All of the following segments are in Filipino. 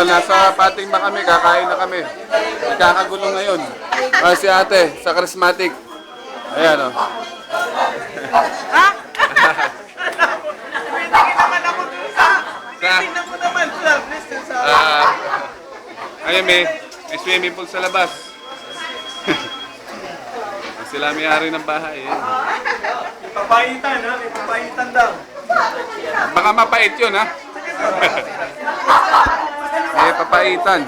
Nasa pating ba kami? Kakain na kami. Nagkakagulo ngayon. Si ate, sa charismatic. Ayan o. Ha? Tingin naman ako dun sa... Tingnan mo naman sa... Ayun may swimming pool sa labas. Sila may-ari ng bahay. Eh. Papaitan ha? May papaitan daw. Baka mapait yun ha? May papaitan.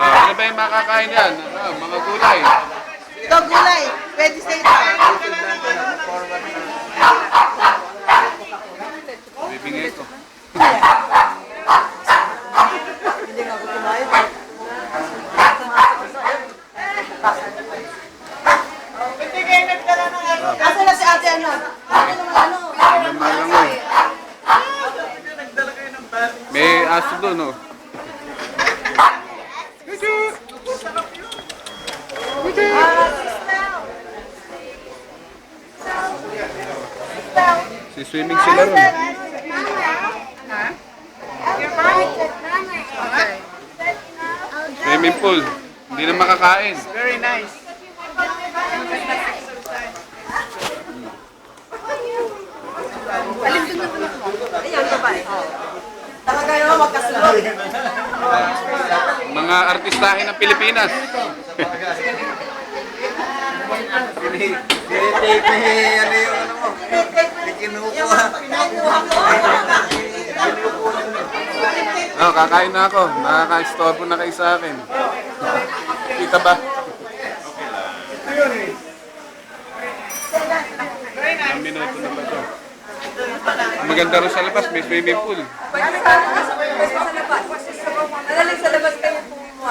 Ano ba yung makakain yan? Mga gulay. Ito gulay. Pwede sa ito. Bibingay ko. Hindi nga ako kumain. Hindi kayo nagdala ng ano. Asa na si ate ano? Ate naman ano? Malang eh. Nagdala kayo ng bali. May aso doon oh. Si swimming sila ron. Swimming pool. Hindi na makakain. Very nice. Alin doon na anak mo? Ayan, babae. Taka kayo magkasunod. Mga artistahin ng Pilipinas. Kakain na ako. Nakaka-istorbo na kayo sa akin. Kita ba? Ilang minuto na ba ito? Maganda rin sa labas, may swimming pool. Pwede sa labas. Sa labas kayo po mo.